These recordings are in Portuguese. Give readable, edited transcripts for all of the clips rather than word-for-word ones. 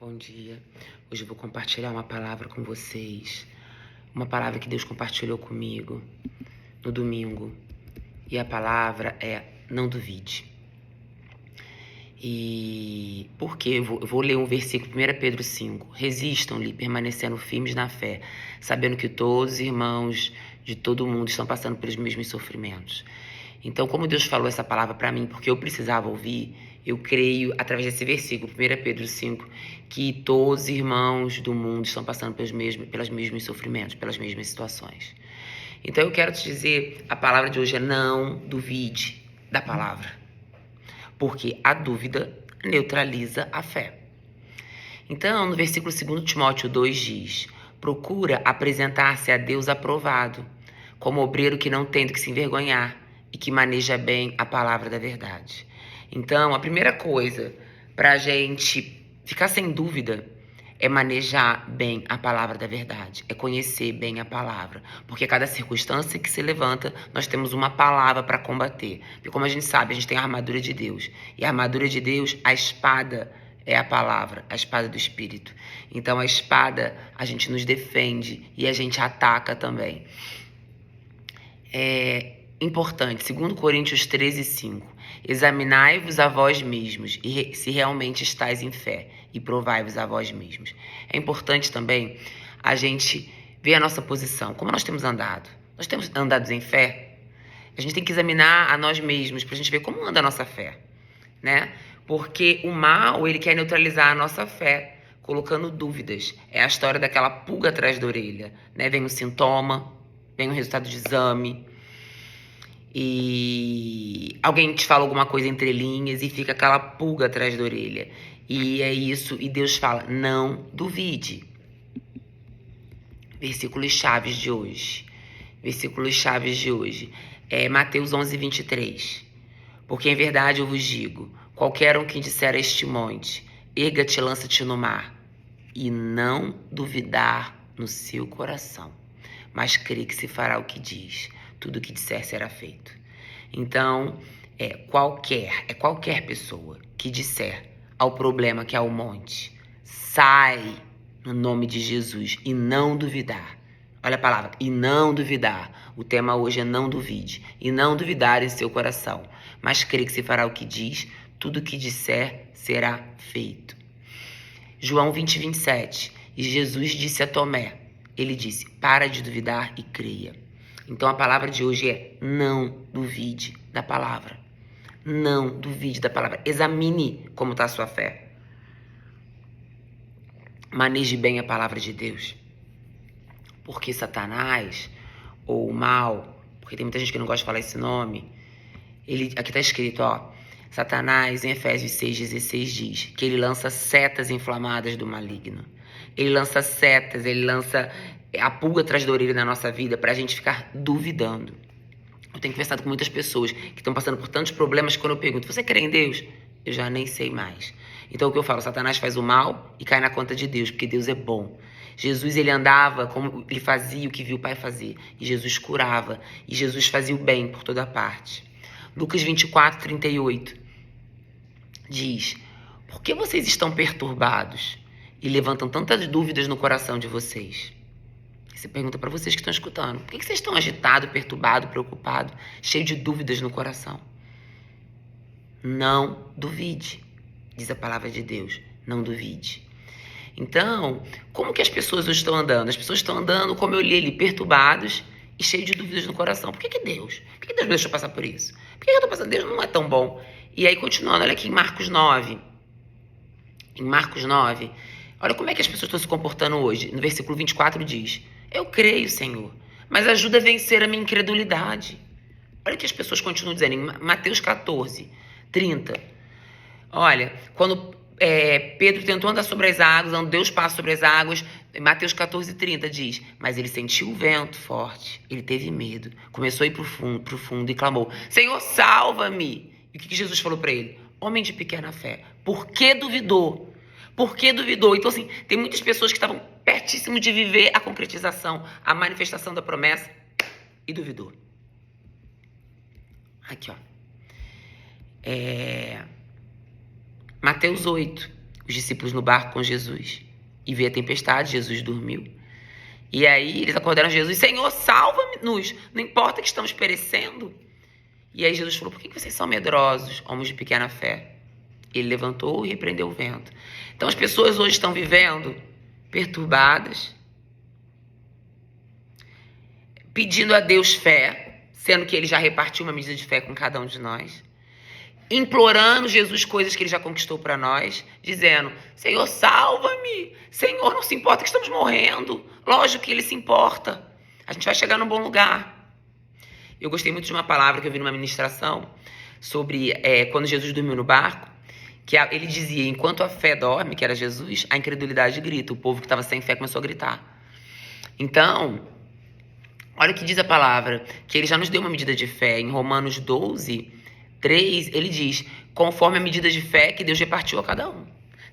Bom dia. Hoje eu vou compartilhar uma palavra com vocês. Uma palavra que Deus compartilhou comigo no domingo. E a palavra é: não duvide. E por quê? Eu vou ler um versículo, 1 Pedro 5. Resistam-lhe, permanecendo firmes na fé, sabendo que todos os irmãos de todo mundo estão passando pelos mesmos sofrimentos. Então, como Deus falou essa palavra para mim, porque eu precisava ouvir, eu creio, através desse versículo, 1 Pedro 5, que todos os irmãos do mundo estão passando pelos mesmos sofrimentos, pelas mesmas situações. Então, eu quero te dizer, a palavra de hoje é: não duvide da palavra, porque a dúvida neutraliza a fé. Então, no versículo 2 Timóteo 2 diz: procura apresentar-se a Deus aprovado, como obreiro que não tem do que se envergonhar e que maneja bem a palavra da verdade. Então, a primeira coisa para a gente ficar sem dúvida é manejar bem a palavra da verdade, é conhecer bem a palavra, porque cada circunstância que se levanta, nós temos uma palavra para combater. Porque como a gente sabe, a gente tem a armadura de Deus, e a armadura de Deus, a espada, é a palavra, a espada do Espírito. Então a espada, a gente nos defende e a gente ataca também. É importante, 2 Coríntios 13, 5. Examinai-vos a vós mesmos, e se realmente estáis em fé, e provai-vos a vós mesmos. É importante também a gente ver a nossa posição, como nós temos andado. Nós temos andado em fé? A gente tem que examinar a nós mesmos para a gente ver como anda a nossa fé, né? Porque o mal, ele quer neutralizar a nossa fé, colocando dúvidas. É a história daquela pulga atrás da orelha, né? Vem um sintoma, vem um resultado de exame, e alguém te fala alguma coisa entre linhas e fica aquela pulga atrás da orelha. E é isso, e Deus fala: não duvide. Versículos chaves de hoje. É Mateus 11, 23. Porque em verdade eu vos digo, qualquer um que disser a este monte, erga-te e lança-te no mar, e não duvidar no seu coração, mas crê que se fará o que diz, tudo o que disser será feito. Então, qualquer pessoa que disser ao problema que é o monte, sai no nome de Jesus, e não duvidar. Olha a palavra, e não duvidar. O tema hoje é: não duvide. E não duvidar em seu coração, mas crê que se fará o que diz, tudo o que disser será feito. João 20, 27. E Jesus disse a Tomé, ele disse: para de duvidar e creia. Então a palavra de hoje é: não duvide da palavra. Não duvide da palavra. Examine como está a sua fé. Maneje bem a palavra de Deus. Porque Satanás, ou o mal, porque tem muita gente que não gosta de falar esse nome, aqui está escrito, Satanás, em Efésios 6,16 diz que ele lança setas inflamadas do maligno. Ele lança setas, ele lança a pulga atrás da orelha na nossa vida para a gente ficar duvidando. Eu tenho conversado com muitas pessoas que estão passando por tantos problemas que quando eu pergunto: você crê em Deus? Eu já nem sei mais. Então o que eu falo? Satanás faz o mal e cai na conta de Deus, porque Deus é bom. Jesus, ele andava como ele fazia o que viu o Pai fazer. E Jesus curava. E Jesus fazia o bem por toda parte. Lucas 24, 38 diz: por que vocês estão perturbados e levantam tantas dúvidas no coração de vocês? Você pergunta para vocês que estão escutando: por que vocês estão agitados, perturbados, preocupados, cheios de dúvidas no coração? Não duvide, diz a palavra de Deus. Não duvide. Então, como que as pessoas hoje estão andando? As pessoas estão andando, como eu li ali, perturbados e cheios de dúvidas no coração. Por que Deus? Por que Deus me deixou passar por isso? Por que eu estou passando? Deus não é tão bom. E aí, continuando, olha aqui em Marcos 9. Em Marcos 9, olha como é que as pessoas estão se comportando hoje. No versículo 24 diz: eu creio, Senhor, mas ajuda a vencer a minha incredulidade. Olha o que as pessoas continuam dizendo em Mateus 14, 30. Olha, quando Pedro tentou andar sobre as águas, Deus passa sobre as águas, Mateus 14, 30 diz: mas ele sentiu o vento forte, ele teve medo, começou a ir pro fundo e clamou: Senhor, salva-me. E o que Jesus falou para ele? Homem de pequena fé, por que duvidou? Por que duvidou? Então, assim, tem muitas pessoas que estavam pertíssimo de viver a concretização, a manifestação da promessa, e duvidou. Aqui, Mateus 8, os discípulos no barco com Jesus. E veio a tempestade, Jesus dormiu. E aí eles acordaram Jesus, Senhor, salva-nos, não importa que estamos perecendo. E aí Jesus falou, por que vocês são medrosos, homens de pequena fé? Ele levantou e repreendeu o vento. Então as pessoas hoje estão vivendo perturbadas, pedindo a Deus fé, sendo que ele já repartiu uma medida de fé com cada um de nós, implorando Jesus coisas que ele já conquistou para nós, dizendo, Senhor, salva-me, Senhor, não se importa que estamos morrendo. Lógico que ele se importa, a gente vai chegar num bom lugar. Eu gostei muito de uma palavra que eu vi numa ministração sobre quando Jesus dormiu no barco, que ele dizia, enquanto a fé dorme, que era Jesus, a incredulidade grita. O povo que estava sem fé começou a gritar. Então, olha o que diz a palavra, que ele já nos deu uma medida de fé. Em Romanos 12, 3, ele diz, conforme a medida de fé que Deus repartiu a cada um.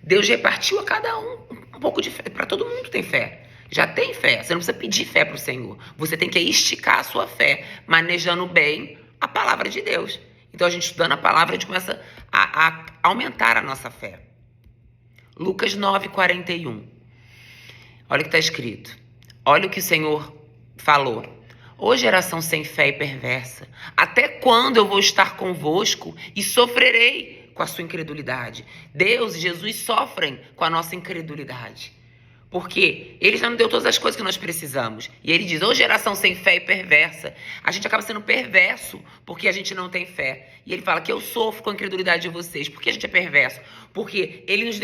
Deus repartiu a cada um pouco de fé. Para todo mundo tem fé. Já tem fé. Você não precisa pedir fé para o Senhor. Você tem que esticar a sua fé, manejando bem a palavra de Deus. Então, a gente estudando a palavra, a gente começa a aumentar a nossa fé. Lucas 9, 41. Olha o que está escrito. Olha o que o Senhor falou. Ô geração sem fé e perversa, até quando eu vou estar convosco e sofrerei com a sua incredulidade? Deus e Jesus sofrem com a nossa incredulidade. Porque ele já nos deu todas as coisas que nós precisamos. E ele diz, ô geração sem fé e perversa. A gente acaba sendo perverso porque a gente não tem fé. E ele fala que eu sofro com a incredulidade de vocês. Por que a gente é perverso? Porque ele nos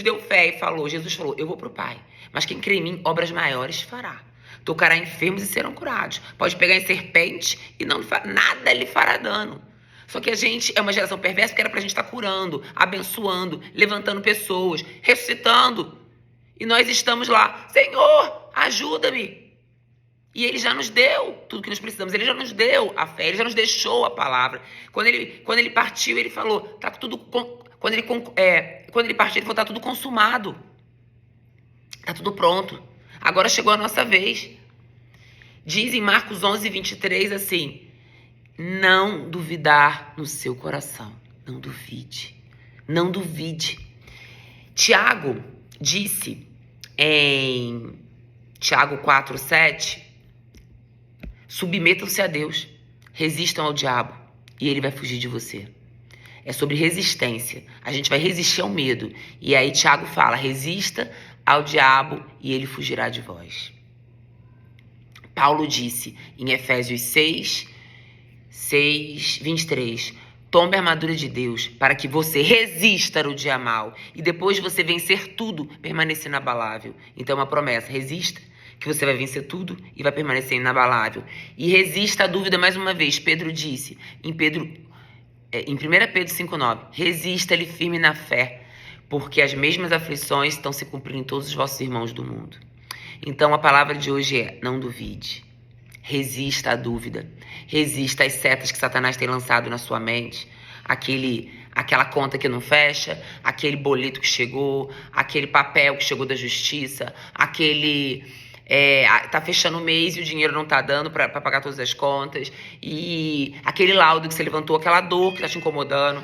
deu fé e falou, Jesus falou, eu vou pro Pai. Mas quem crê em mim, obras maiores fará. Tocará enfermos e serão curados. Pode pegar em serpente e nada lhe fará dano. Só que a gente é uma geração perversa porque era pra gente estar curando, abençoando, levantando pessoas, ressuscitando. E nós estamos lá, Senhor, ajuda-me. E ele já nos deu tudo que nós precisamos. Ele já nos deu a fé, ele já nos deixou a palavra. Quando ele partiu, ele falou, tá tudo. Quando ele partiu, ele falou, tá tudo consumado. Tá tudo pronto. Agora chegou a nossa vez. Diz em Marcos 11, 23 assim, não duvidar no seu coração. Não duvide. Não duvide. Tiago disse em Tiago 4, 7, submetam-se a Deus, resistam ao diabo e ele vai fugir de você. É sobre resistência. A gente vai resistir ao medo. E aí Tiago fala, resista ao diabo e ele fugirá de vós. Paulo disse em Efésios 6, 23, tome a armadura de Deus para que você resista ao dia mal e depois de você vencer tudo, permanecer inabalável. Então é uma promessa, resista que você vai vencer tudo e vai permanecer inabalável. E resista à dúvida mais uma vez. Pedro disse em 1 Pedro 5,9, resista-lhe firme na fé, porque as mesmas aflições estão se cumprindo em todos os vossos irmãos do mundo. Então a palavra de hoje é, não duvide. Resista à dúvida, resista às setas que Satanás tem lançado na sua mente, aquela conta que não fecha, aquele boleto que chegou, aquele papel que chegou da justiça, tá fechando o mês e o dinheiro não tá dando para pagar todas as contas, e aquele laudo que você levantou, aquela dor que tá te incomodando.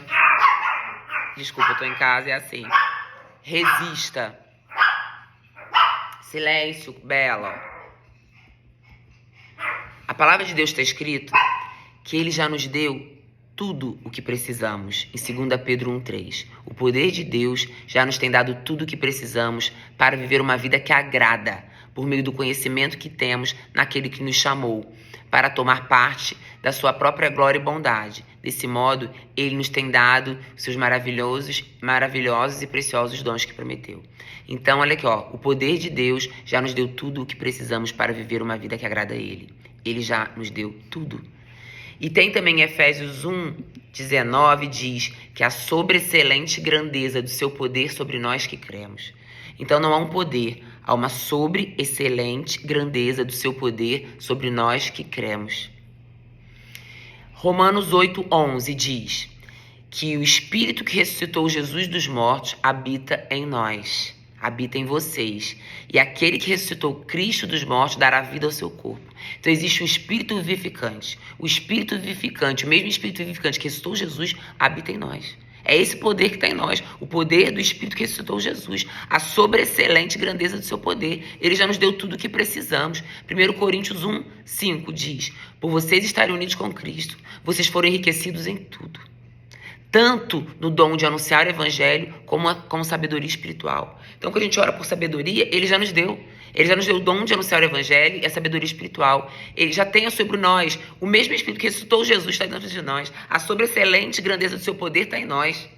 Desculpa, eu tô em casa, é assim. Resista. Silêncio, Bela. A palavra de Deus está escrito que ele já nos deu tudo o que precisamos. Em 2 Pedro 1,3. O poder de Deus já nos tem dado tudo o que precisamos para viver uma vida que agrada, por meio do conhecimento que temos naquele que nos chamou, para tomar parte da sua própria glória e bondade. Desse modo, ele nos tem dado seus maravilhosos e preciosos dons que prometeu. Então, olha aqui, ó, o poder de Deus já nos deu tudo o que precisamos para viver uma vida que agrada a ele. Ele já nos deu tudo. E tem também Efésios 1, 19, diz que a sobreexcelente grandeza do seu poder sobre nós que cremos. Então não há um poder, há uma sobreexcelente grandeza do seu poder sobre nós que cremos. Romanos 8, 11 diz que o Espírito que ressuscitou Jesus dos mortos habita em nós, habita em vocês. E aquele que ressuscitou Cristo dos mortos dará vida ao seu corpo. Então existe um Espírito vivificante. O Espírito vivificante, o mesmo Espírito vivificante que ressuscitou Jesus, habita em nós. É esse poder que está em nós, o poder do Espírito que ressuscitou Jesus, a sobreexcelente grandeza do seu poder. Ele já nos deu tudo o que precisamos. 1 Coríntios 1:5 diz: por vocês estarem unidos com Cristo, vocês foram enriquecidos em tudo, tanto no dom de anunciar o evangelho, como sabedoria espiritual. Então, quando a gente ora por sabedoria, ele já nos deu. Ele já nos deu o dom de anunciar o evangelho e a sabedoria espiritual. Ele já tem sobre nós o mesmo Espírito que ressuscitou Jesus está dentro de nós. A sobreexcelente grandeza do seu poder está em nós.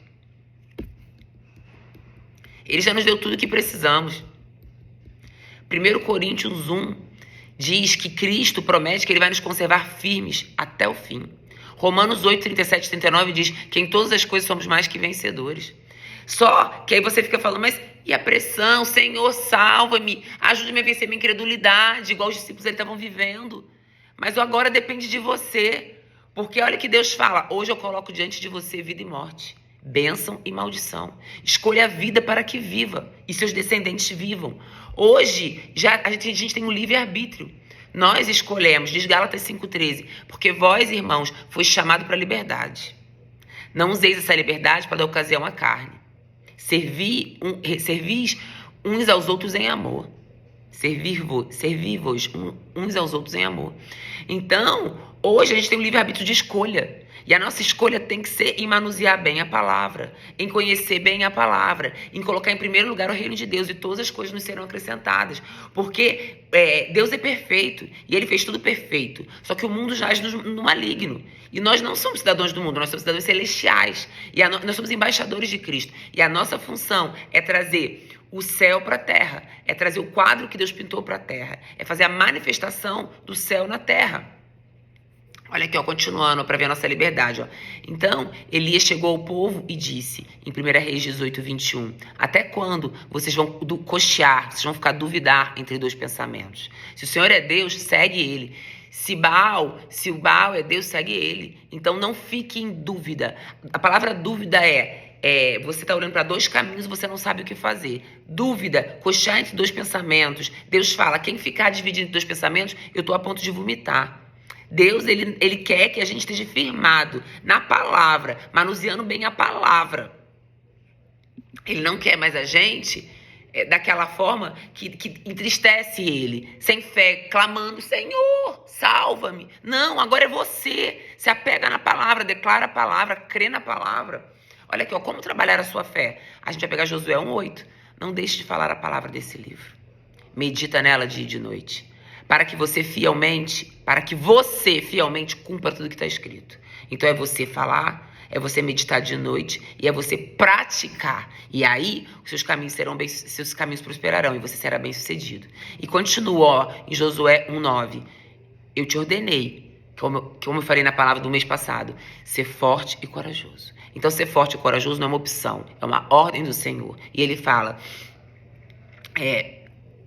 Ele já nos deu tudo o que precisamos. 1 Coríntios 1 diz que Cristo promete que ele vai nos conservar firmes até o fim. Romanos 8, 37 e 39 diz que em todas as coisas somos mais que vencedores. Só que aí você fica falando, mas e a pressão? Senhor, salva-me, ajude-me a vencer minha incredulidade, igual os discípulos eles estavam vivendo. Mas o agora depende de você, porque olha que Deus fala: hoje eu coloco diante de você vida e morte, bênção e maldição. Escolha a vida para que viva e seus descendentes vivam. Hoje a gente tem um livre-arbítrio. Nós escolhemos, diz Gálatas 5,13, porque vós, irmãos, foste chamados para a liberdade. Não useis essa liberdade para dar ocasião à carne. Servis uns aos outros em amor. Servi-vos uns aos outros em amor. Então, hoje a gente tem um livre-arbítrio de escolha. E a nossa escolha tem que ser em manusear bem a palavra, em conhecer bem a palavra, em colocar em primeiro lugar o reino de Deus, e todas as coisas nos serão acrescentadas. Porque Deus é perfeito e ele fez tudo perfeito. Só que o mundo jaz no maligno. E nós não somos cidadãos do mundo, nós somos cidadãos celestiais. E nós somos embaixadores de Cristo. E a nossa função é trazer o céu para a terra, é trazer o quadro que Deus pintou para a terra, é fazer a manifestação do céu na terra. Olha aqui, ó, continuando para ver a nossa liberdade. Ó. Então, Elias chegou ao povo e disse, em 1 Reis 18, 21, até quando vocês vão cochear, vocês vão ficar duvidar entre dois pensamentos? Se o Senhor é Deus, segue ele. Se o Baal é Deus, segue ele. Então, não fique em dúvida. A palavra dúvida você está olhando para dois caminhos e você não sabe o que fazer. Dúvida, cochear entre dois pensamentos. Deus fala, quem ficar dividido entre dois pensamentos, eu estou a ponto de vomitar. Deus, ele quer que a gente esteja firmado na palavra, manuseando bem a palavra. Ele não quer mais a gente daquela forma que entristece ele, sem fé, clamando, Senhor, salva-me. Não, agora é você. Se apega na palavra, declara a palavra, crê na palavra. Olha aqui, ó, como trabalhar a sua fé. A gente vai pegar Josué 1:8. Não deixe de falar a palavra desse livro. Medita nela dia e de noite. Para que você fielmente cumpra tudo que está escrito. Então é você falar, é você meditar de noite e é você praticar. E aí os seus caminhos prosperarão e você será bem sucedido. E continua, ó, em Josué 1:9. Eu te ordenei, como eu falei na palavra do mês passado, ser forte e corajoso. Então ser forte e corajoso não é uma opção, é uma ordem do Senhor. E ele fala,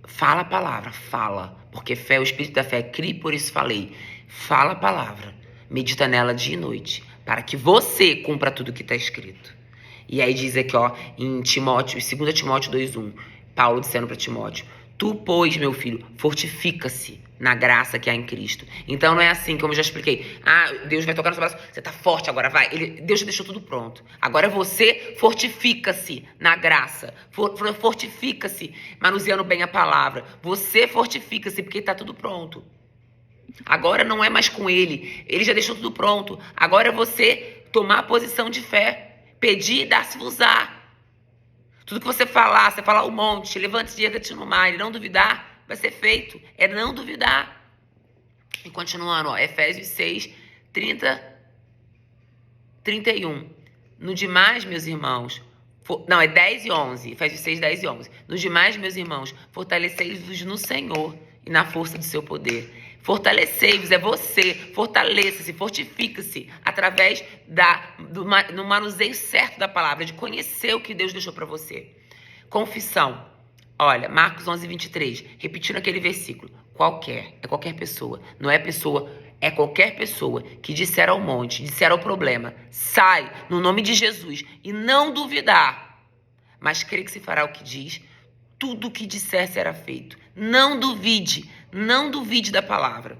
fala a palavra, fala. Porque fé é o espírito da fé, crie, por isso falei. Fala a palavra, medita nela dia e noite, para que você cumpra tudo que está escrito. E aí diz aqui, ó, em Timóteo, 2 Timóteo 2:1, Paulo dizendo para Timóteo, tu, pois, meu filho, fortifica-se na graça que há em Cristo. Então não é assim, como eu já expliquei. Deus vai tocar no seu braço, você tá forte agora, vai. Deus já deixou tudo pronto. Agora você fortifica-se na graça. Fortifica-se manuseando bem a palavra. Você fortifica-se porque tá tudo pronto. Agora não é mais com ele. Ele já deixou tudo pronto. Agora é você tomar a posição de fé. Pedir e dar-se-vos-á. Tudo que você falar um monte, levante-se e erga-te no mar e não duvidar, vai ser feito. É não duvidar. E continuando, ó, Efésios 6, 30, 31. No demais, meus irmãos, 10 e 11. Efésios 6, 10 e 11. No demais, meus irmãos, fortalecei-vos no Senhor e na força do seu poder. Fortalecei-vos, é você. Fortaleça-se, fortifica-se através do manuseio certo da palavra, de conhecer o que Deus deixou para você. Confissão. Olha, Marcos 11, 23. Repetindo aquele versículo. Qualquer pessoa. Não é pessoa, é qualquer pessoa que disser ao monte, disser ao problema, sai no nome de Jesus e não duvidar, mas crê que se fará o que diz, tudo o que disser será feito. Não duvide da palavra.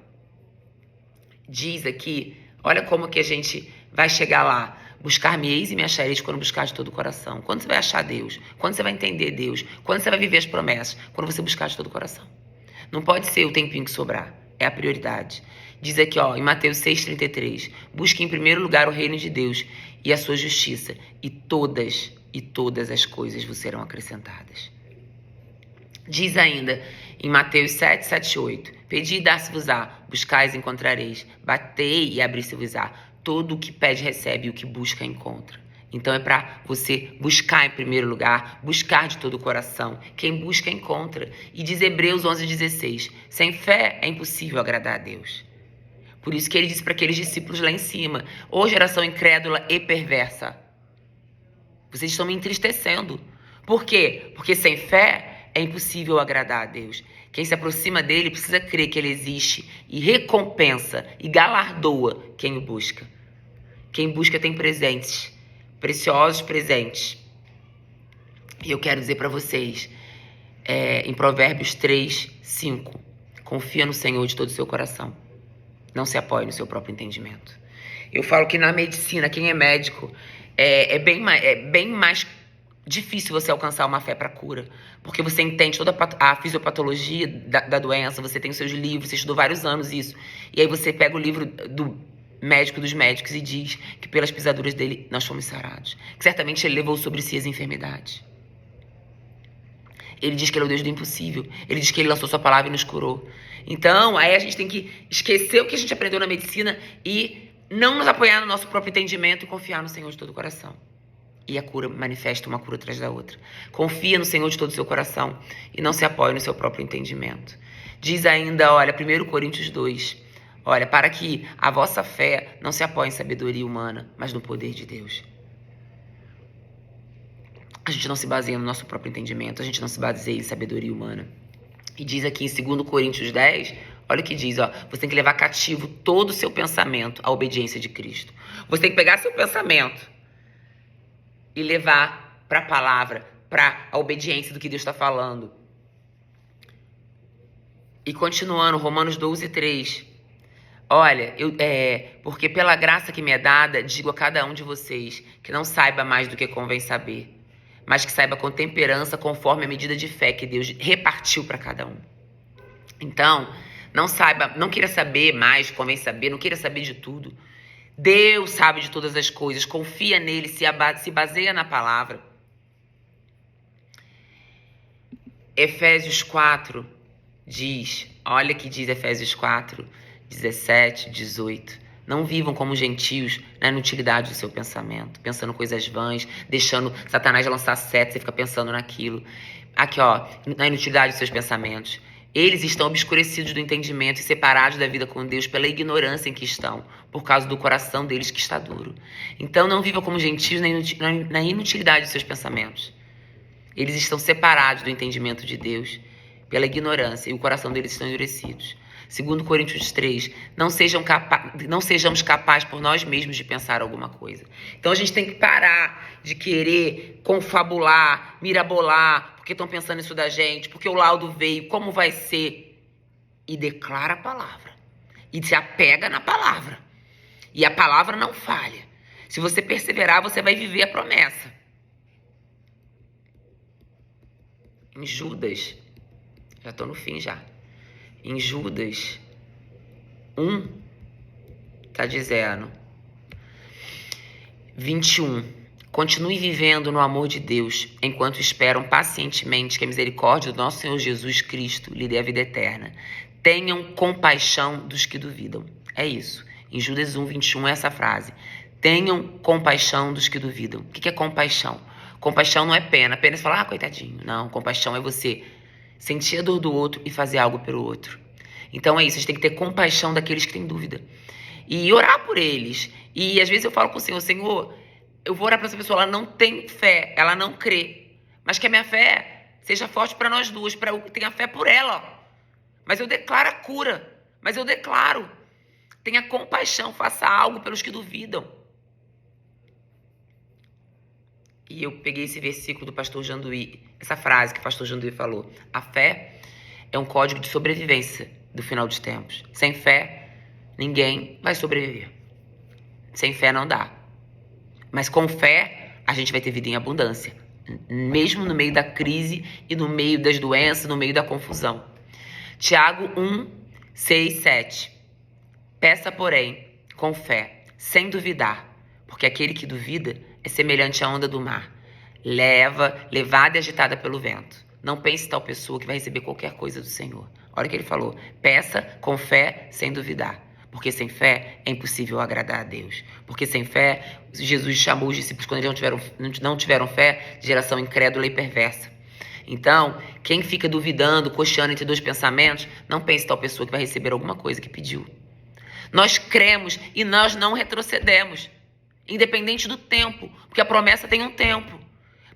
Diz aqui, olha como que a gente vai chegar lá. Buscar-me-eis e me achareis quando buscar de todo o coração. Quando você vai achar Deus? Quando você vai entender Deus? Quando você vai viver as promessas? Quando você buscar de todo o coração. Não pode ser o tempinho que sobrar. É a prioridade. Diz aqui, ó, em Mateus 6,33. Busque em primeiro lugar o reino de Deus e a sua justiça. E todas as coisas vos serão acrescentadas. Diz ainda em Mateus 7, 7, 8. Pedi e dar-se-vos-á, buscais e encontrareis, batei e abri-se-vos-á. Todo o que pede recebe, e o que busca encontra. Então é para você buscar em primeiro lugar, buscar de todo o coração. Quem busca encontra. E diz Hebreus 11:16, sem fé é impossível agradar a Deus. Por isso que ele disse para aqueles discípulos lá em cima, ô geração incrédula e perversa, vocês estão me entristecendo. Por quê? Porque sem fé é impossível agradar a Deus. Quem se aproxima dele precisa crer que ele existe e recompensa e galardoa quem o busca. Quem busca tem presentes, preciosos presentes. E eu quero dizer para vocês, em Provérbios 3, 5, confia no Senhor de todo o seu coração. Não se apoie no seu próprio entendimento. Eu falo que na medicina, quem é médico, é bem mais difícil você alcançar uma fé para cura, porque você entende toda a fisiopatologia da doença, você tem os seus livros, você estudou vários anos isso, e aí você pega o livro do médico dos médicos e diz que pelas pisaduras dele nós fomos sarados, que certamente ele levou sobre si as enfermidades. Ele diz que ele é o Deus do impossível, ele diz que ele lançou sua palavra e nos curou. Então, aí a gente tem que esquecer o que a gente aprendeu na medicina e não nos apoiar no nosso próprio entendimento e confiar no Senhor de todo o coração. E a cura manifesta uma cura atrás da outra. Confia no Senhor de todo o seu coração e não se apoie no seu próprio entendimento. Diz ainda, olha, 1 Coríntios 2, olha, para que a vossa fé não se apoie em sabedoria humana, mas no poder de Deus. A gente não se baseia no nosso próprio entendimento, a gente não se baseia em sabedoria humana. E diz aqui em 2 Coríntios 10, olha o que diz, ó, você tem que levar cativo todo o seu pensamento à obediência de Cristo. Você tem que pegar seu pensamento e levar para a palavra, para a obediência do que Deus está falando. E continuando, Romanos 12, 3. Olha, porque pela graça que me é dada, digo a cada um de vocês que não saiba mais do que convém saber, mas que saiba com temperança, conforme a medida de fé que Deus repartiu para cada um. Então, não queira saber mais, convém saber, não queira saber de tudo. Deus sabe de todas as coisas, confia nele, se baseia na palavra. Efésios 4 diz, olha que diz Efésios 4, 17, 18. Não vivam como gentios na inutilidade do seu pensamento, pensando coisas vãs, deixando Satanás lançar seta, você fica pensando naquilo. Aqui, ó, na inutilidade dos seus pensamentos. Eles estão obscurecidos do entendimento e separados da vida com Deus pela ignorância em que estão, por causa do coração deles que está duro. Então não vivam como gentios na inutilidade dos seus pensamentos. Eles estão separados do entendimento de Deus pela ignorância e o coração deles estão endurecidos. 2 Coríntios 3, não sejamos capazes por nós mesmos de pensar alguma coisa. Então a gente tem que parar de querer confabular, mirabolar, porque estão pensando isso da gente, porque o laudo veio, como vai ser? E declara a palavra. E se apega na palavra. E a palavra não falha. Se você perseverar, você vai viver a promessa. Em Judas, já estou no fim já. Em Judas 1, está dizendo, 21, continue vivendo no amor de Deus, enquanto esperam pacientemente que a misericórdia do nosso Senhor Jesus Cristo lhe dê a vida eterna. Tenham compaixão dos que duvidam. É isso. Em Judas 1, 21 é essa frase. Tenham compaixão dos que duvidam. O que é compaixão? Compaixão não é pena. Pena é falar, coitadinho. Não, compaixão é você sentir a dor do outro e fazer algo pelo outro. Então é isso, a gente tem que ter compaixão daqueles que têm dúvida. E orar por eles. E às vezes eu falo com o Senhor, Senhor, eu vou orar para essa pessoa, ela não tem fé, ela não crê. Mas que a minha fé seja forte para nós duas, para eu tenha fé por ela. Mas eu declaro a cura. Mas eu declaro, tenha compaixão, faça algo pelos que duvidam. E eu peguei esse versículo do pastor Janduí, essa frase que o pastor Janduí falou. A fé é um código de sobrevivência do final dos tempos. Sem fé, ninguém vai sobreviver. Sem fé não dá. Mas com fé, a gente vai ter vida em abundância. Mesmo no meio da crise e no meio das doenças, no meio da confusão. Tiago 1, 6, 7. Peça, porém, com fé, sem duvidar, porque aquele que duvida é semelhante à onda do mar, levada e agitada pelo vento. Não pense tal pessoa que vai receber qualquer coisa do Senhor. Olha o que ele falou. Peça com fé, sem duvidar. Porque sem fé é impossível agradar a Deus. Porque sem fé, Jesus chamou os discípulos, quando eles não tiveram fé, de geração incrédula e perversa. Então, quem fica duvidando, cocheando entre dois pensamentos, não pense tal pessoa que vai receber alguma coisa que pediu. Nós cremos e nós não retrocedemos, independente do tempo, porque a promessa tem um tempo.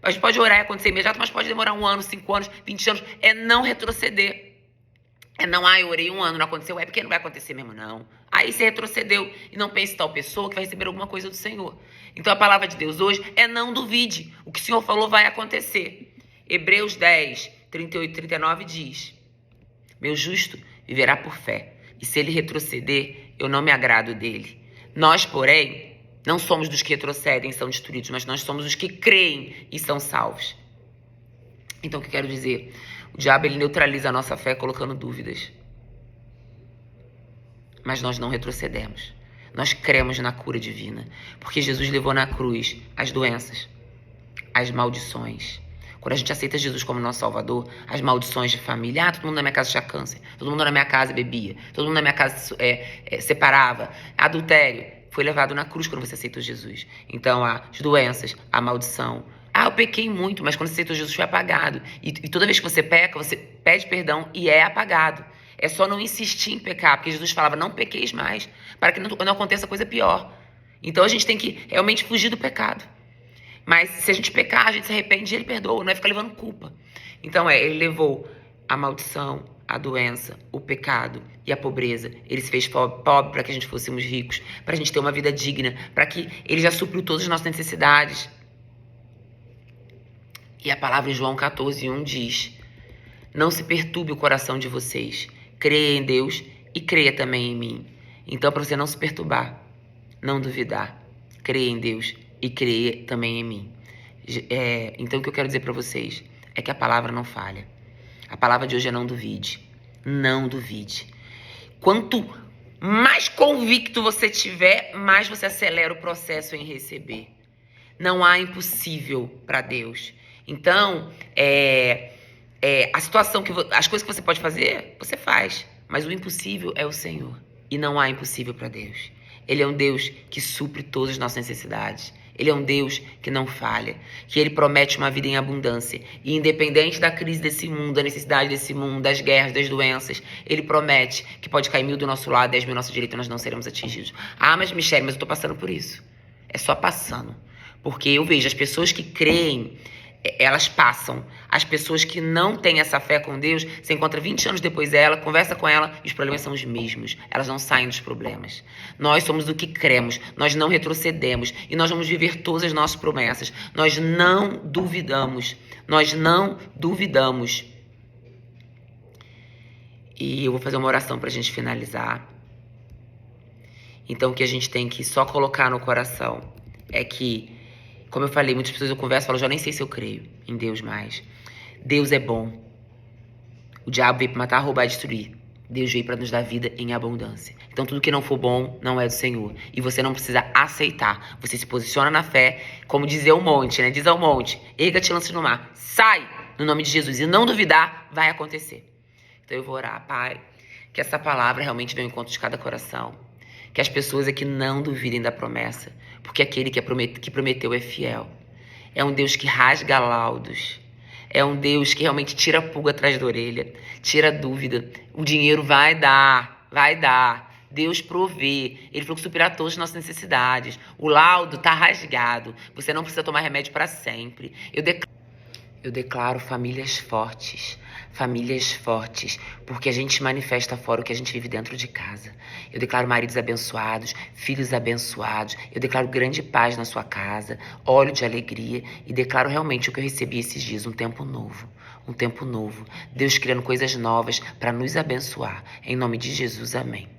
A gente pode orar e acontecer imediato, mas pode demorar 1 ano, 5 anos, 20 anos. É não retroceder. É não, eu orei 1 ano, não aconteceu. É porque não vai acontecer mesmo, não. Aí você retrocedeu e não pense tal pessoa que vai receber alguma coisa do Senhor. Então a palavra de Deus hoje é não duvide. O que o Senhor falou vai acontecer. Hebreus 10, 38 e 39 diz: meu justo viverá por fé, e se ele retroceder, eu não me agrado dele. Nós, porém, não somos dos que retrocedem e são destruídos, mas nós somos os que creem e são salvos. Então, o que eu quero dizer? O diabo, ele neutraliza a nossa fé colocando dúvidas. Mas nós não retrocedemos. Nós cremos na cura divina. Porque Jesus levou na cruz as doenças, as maldições. Quando a gente aceita Jesus como nosso Salvador, as maldições de família. Todo mundo na minha casa tinha câncer. Todo mundo na minha casa bebia. Todo mundo na minha casa separava. Adultério. Foi levado na cruz quando você aceitou Jesus. Então, as doenças, a maldição. Eu pequei muito, mas quando você aceitou Jesus foi apagado. E toda vez que você peca, você pede perdão e é apagado. É só não insistir em pecar, porque Jesus falava, não pequeis mais, para que não aconteça coisa pior. Então, a gente tem que realmente fugir do pecado. Mas se a gente pecar, a gente se arrepende e ele perdoa, não vai ficar levando culpa. Então, ele levou a maldição, a doença, o pecado e a pobreza. Ele se fez pobre para que a gente fôssemos ricos, para a gente ter uma vida digna, para que ele já supriu todas as nossas necessidades. E a palavra em João 14:1 diz: não se perturbe o coração de vocês, creia em Deus e creia também em mim. Então, para você não se perturbar, não duvidar, creia em Deus e creia também em mim. Então, o que eu quero dizer para vocês é que a palavra não falha. A palavra de hoje é não duvide. Não duvide. Quanto mais convicto você tiver, mais você acelera o processo em receber. Não há impossível para Deus. Então, as coisas que você pode fazer, você faz. Mas o impossível é o Senhor. E não há impossível para Deus. Ele é um Deus que supre todas as nossas necessidades. Ele é um Deus que não falha, que ele promete uma vida em abundância. E independente da crise desse mundo, da necessidade desse mundo, das guerras, das doenças, ele promete que pode cair 1.000 do nosso lado, 10.000 do nosso direito e nós não seremos atingidos. Mas Michele, eu tô passando por isso. É só passando. Porque eu vejo as pessoas que creem, elas passam. As pessoas que não têm essa fé com Deus, você encontra 20 anos depois dela, conversa com ela e os problemas são os mesmos. Elas não saem dos problemas. Nós somos o que cremos, nós não retrocedemos e nós vamos viver todas as nossas promessas. Nós não duvidamos. Nós não duvidamos. E eu vou fazer uma oração para a gente finalizar. Então, o que a gente tem que só colocar no coração é que, como eu falei, muitas pessoas eu converso e falo, já nem sei se eu creio em Deus mais. Deus é bom. O diabo veio para matar, roubar e destruir. Deus veio para nos dar vida em abundância. Então tudo que não for bom não é do Senhor. E você não precisa aceitar. Você se posiciona na fé, como dizer ao monte, né? Diz ao monte, erga-te e lança no mar. Sai no nome de Jesus. E não duvidar, vai acontecer. Então eu vou orar, Pai, que essa palavra realmente venha ao encontro de cada coração. Que as pessoas aqui não duvidem da promessa, porque aquele que prometeu é fiel. É um Deus que rasga laudos. É um Deus que realmente tira a pulga atrás da orelha, tira a dúvida. O dinheiro vai dar, vai dar. Deus provê. Ele falou que suprirá todas as nossas necessidades. O laudo está rasgado. Você não precisa tomar remédio para sempre. Eu declaro famílias fortes, porque a gente manifesta fora o que a gente vive dentro de casa. Eu declaro maridos abençoados, filhos abençoados, eu declaro grande paz na sua casa, óleo de alegria e declaro realmente o que eu recebi esses dias, um tempo novo, Deus criando coisas novas para nos abençoar. Em nome de Jesus, amém.